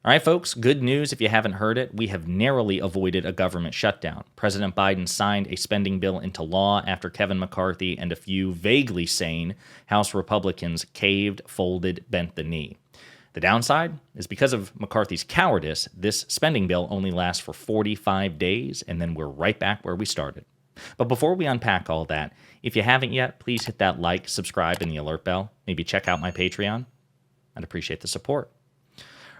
All right, folks, good news if you haven't heard it. We have narrowly avoided a government shutdown. President Biden signed a spending bill into law after Kevin McCarthy and a few vaguely sane House Republicans caved, folded, bent the knee. The downside is because of McCarthy's cowardice, this spending bill only lasts for 45 days, and then we're right back where we started. But before we unpack all that, if you haven't yet, please hit that like, subscribe, and the alert bell. Maybe check out my Patreon. I'd appreciate the support.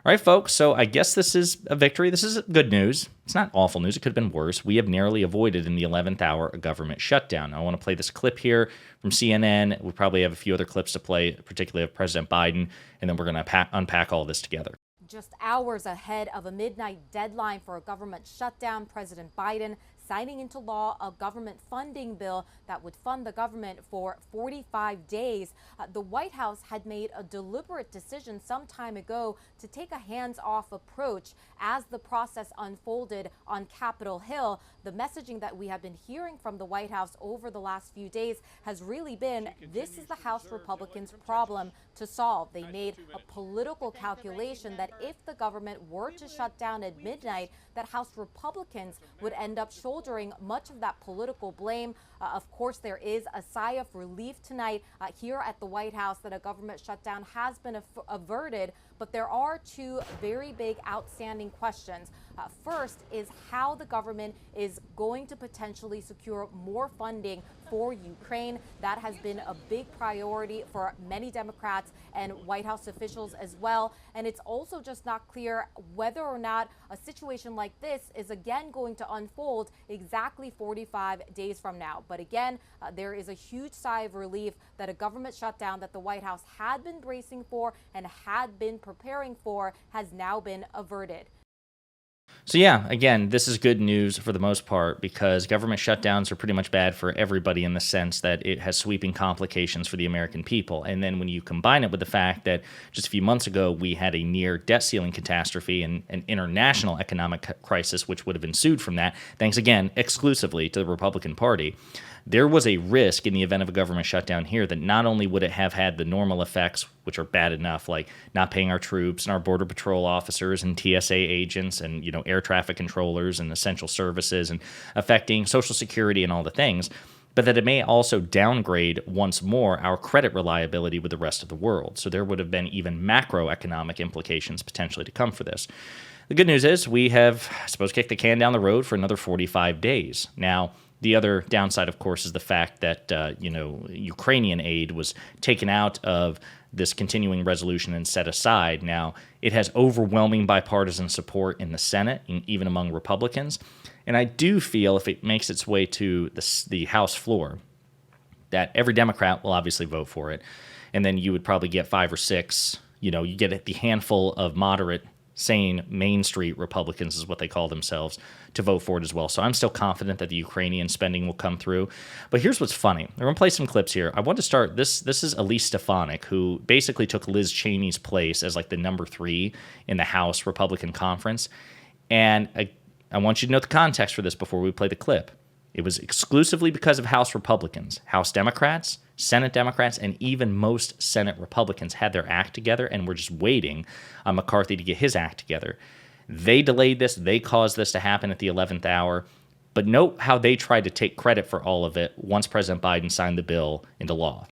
All right, folks, so I guess this is a victory. This is good news. It's not awful news. It could have been worse. We have narrowly avoided in the 11th hour a government shutdown. I want to play this clip here from CNN. We'll probably have a few other clips to play, particularly of President Biden, and then we're going to unpack all this together. Just hours ahead of a midnight deadline for a government shutdown, President Biden signing into law a government funding bill that would fund the government for 45 days. The White House had made a deliberate decision some time ago to take a hands-off approach as the process unfolded on Capitol Hill. The messaging that we have been hearing from the White House over the last few days has really been, this is the House Republicans' problem to solve. They made a political calculation that if the government were to shut down at midnight, that House Republicans would end up shouldering much of that political blame. Of course, there is a sigh of relief tonight here at the White House that a government shutdown has been averted, but there are two very big outstanding questions. First is how the government is going to potentially secure more funding for Ukraine. That has been a big priority for many Democrats and White House officials as well. And it's also just not clear whether or not a situation like this is again going to unfold exactly 45 days from now. But again, there is a huge sigh of relief that a government shutdown that the White House had been bracing for and had been preparing for has now been averted. So yeah, again, this is good news for the most part because government shutdowns are pretty much bad for everybody in the sense that it has sweeping complications for the American people. And then when you combine it with the fact that just a few months ago we had a near debt ceiling catastrophe and an international economic crisis which would have ensued from that, thanks again exclusively to the Republican Party, there was a risk in the event of a government shutdown here that not only would it have had the normal effects, which are bad enough, like not paying our troops and our Border Patrol officers and TSA agents and, air traffic controllers and essential services and affecting Social Security and all the things, but that it may also downgrade once more our credit reliability with the rest of the world. So there would have been even macroeconomic implications potentially to come for this. The good news is we have, I suppose, kicked the can down the road for another 45 days. Now, the other downside, of course, is the fact that, Ukrainian aid was taken out of this continuing resolution and set aside. Now, it has overwhelming bipartisan support in the Senate, even among Republicans. And I do feel if it makes its way to the House floor, that every Democrat will obviously vote for it. And then you would probably get 5 or 6, you get the handful of moderate, sane Main Street Republicans is what they call themselves to vote for it as well. So I'm still confident that the Ukrainian spending will come through. But here's what's funny. I'm going to play some clips here. I want to start. This is Elise Stefanik, who basically took Liz Cheney's place as like the number 3 in the House Republican conference. And I want you to know the context for this before we play the clip. It was exclusively because of House Republicans. House Democrats, Senate Democrats, and even most Senate Republicans had their act together and were just waiting on McCarthy to get his act together. They delayed this. They caused this to happen at the 11th hour. But note how they tried to take credit for all of it once President Biden signed the bill into law.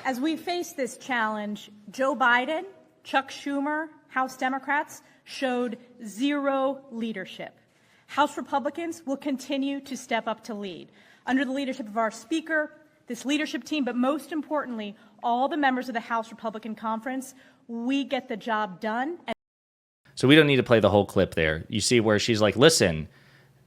As we face this challenge, Joe Biden, Chuck Schumer, House Democrats showed zero leadership. House Republicans will continue to step up to lead. Under the leadership of our Speaker, this leadership team, but most importantly, all the members of the House Republican Conference, we get the job done. So we don't need to play the whole clip there. You see where she's like, listen,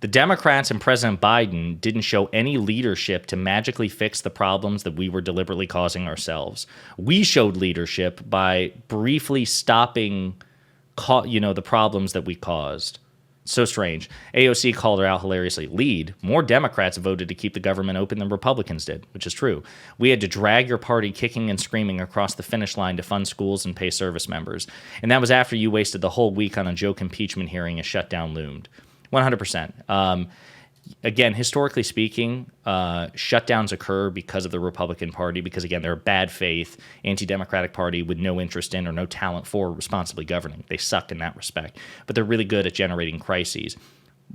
the Democrats and President Biden didn't show any leadership to magically fix the problems that we were deliberately causing ourselves. We showed leadership by briefly stopping, the problems that we caused. So strange. AOC called her out hilariously. Lead. More Democrats voted to keep the government open than Republicans did, which is true. We had to drag your party kicking and screaming across the finish line to fund schools and pay service members. And that was after you wasted the whole week on a joke impeachment hearing as shutdown loomed. 100%. again, historically speaking, shutdowns occur because of the Republican Party, because, again, they're a bad faith, anti-democratic party with no interest in or no talent for responsibly governing. They suck in that respect. But they're really good at generating crises.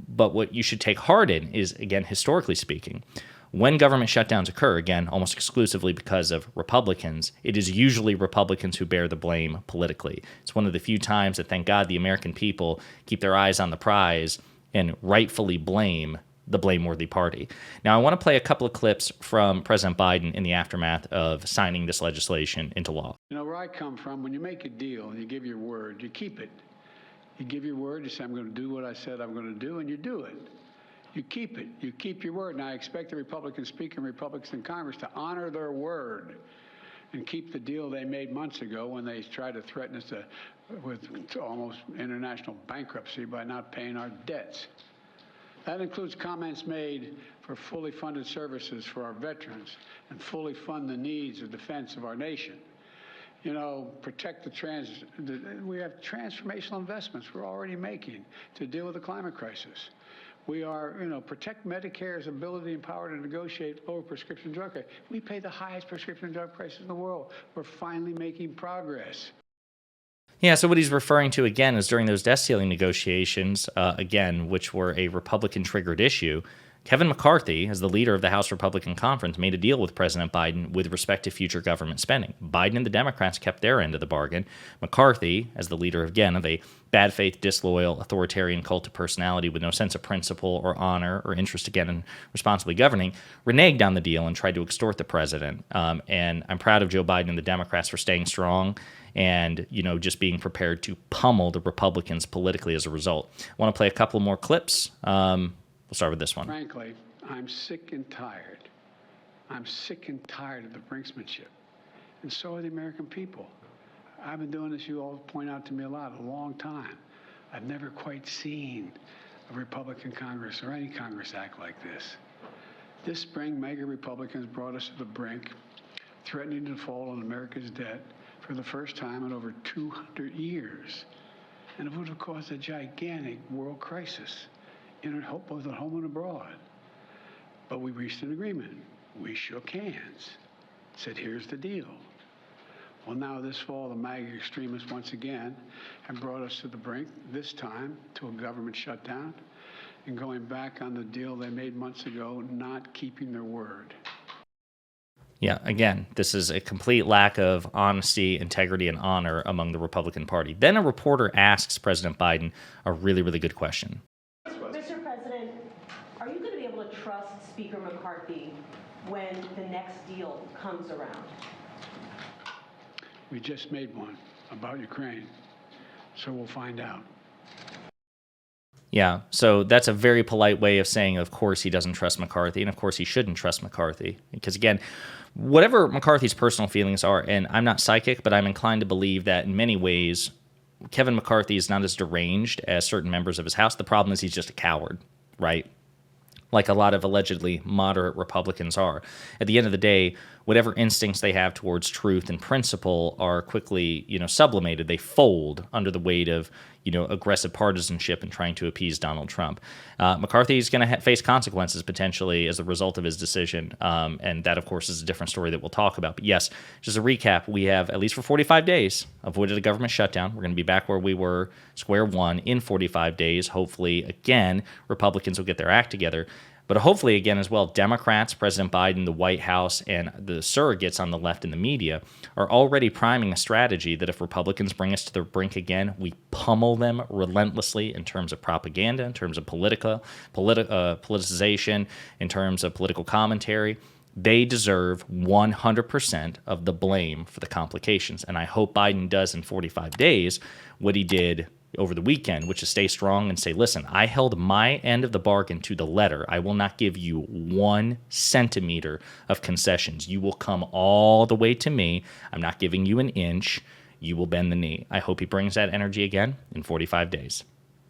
But what you should take heart in is, again, historically speaking, when government shutdowns occur, again, almost exclusively because of Republicans, it is usually Republicans who bear the blame politically. It's one of the few times that, thank God, the American people keep their eyes on the prize and rightfully blame the blameworthy party. Now, I want to play a couple of clips from President Biden in the aftermath of signing this legislation into law. You know, where I come from, when you make a deal and you give your word, you keep it. You give your word, you say, I'm going to do what I said I'm going to do, and you do it. You keep it. You keep your word. And I expect the Republican Speaker and Republicans in Congress to honor their word and keep the deal they made months ago when they tried to threaten us with almost international bankruptcy by not paying our debts. That includes comments made for fully funded services for our veterans and fully fund the needs of defense of our nation. You know, protect we have transformational investments we're already making to deal with the climate crisis. We are, protect Medicare's ability and power to negotiate lower prescription drug prices. We pay the highest prescription drug prices in the world. We're finally making progress. Yeah, so what he's referring to, again, is during those debt ceiling negotiations, again, which were a Republican-triggered issue, Kevin McCarthy, as the leader of the House Republican Conference, made a deal with President Biden with respect to future government spending. Biden and the Democrats kept their end of the bargain. McCarthy, as the leader, again, of a bad faith, disloyal, authoritarian cult of personality with no sense of principle or honor or interest, again, in responsibly governing, reneged on the deal and tried to extort the president. And I'm proud of Joe Biden and the Democrats for staying strong and, just being prepared to pummel the Republicans politically as a result. I want to play a couple more clips. We'll start with this one. Frankly, I'm sick and tired. I'm sick and tired of the brinksmanship. And so are the American people. I've been doing this, you all point out to me a long time. I've never quite seen a Republican Congress or any Congress act like this. This spring, MAGA Republicans brought us to the brink, threatening to fall on America's debt for the first time in over 200 years. And it would have caused a gigantic world crisis both at home and abroad. But we reached an agreement. We shook hands, said, here's the deal. Well, now this fall, the MAGA extremists once again have brought us to the brink, this time to a government shutdown, and going back on the deal they made months ago, not keeping their word. Yeah, again, this is a complete lack of honesty, integrity, and honor among the Republican Party. Then a reporter asks President Biden a really, really good question. Mr. President, are you going to be able to trust Speaker McCarthy when the next deal comes around? We just made one about Ukraine, so we'll find out. Yeah, so that's a very polite way of saying, of course, he doesn't trust McCarthy, and of course, he shouldn't trust McCarthy. Because, again, whatever McCarthy's personal feelings are, and I'm not psychic, but I'm inclined to believe that in many ways, Kevin McCarthy is not as deranged as certain members of his House. The problem is he's just a coward, right? Like a lot of allegedly moderate Republicans are. At the end of the day, whatever instincts they have towards truth and principle are quickly, sublimated. They fold under the weight of, aggressive partisanship and trying to appease Donald Trump. McCarthy is going to face consequences potentially as a result of his decision. And that, of course, is a different story that we'll talk about. But yes, just a recap, we have, at least for 45 days, avoided a government shutdown. We're going to be back where we were, square one, in 45 days. Hopefully, again, Republicans will get their act together. But hopefully, again, as well, Democrats, President Biden, the White House, and the surrogates on the left in the media are already priming a strategy that if Republicans bring us to the brink again, we pummel them relentlessly in terms of propaganda, in terms of politicization, in terms of political commentary. They deserve 100% of the blame for the complications. And I hope Biden does in 45 days what he did over the weekend, which is stay strong and say, listen, I held my end of the bargain to the letter. I will not give you 1 centimeter of concessions. You will come all the way to me. I'm not giving you an inch. You will bend the knee. I hope he brings that energy again in 45 days.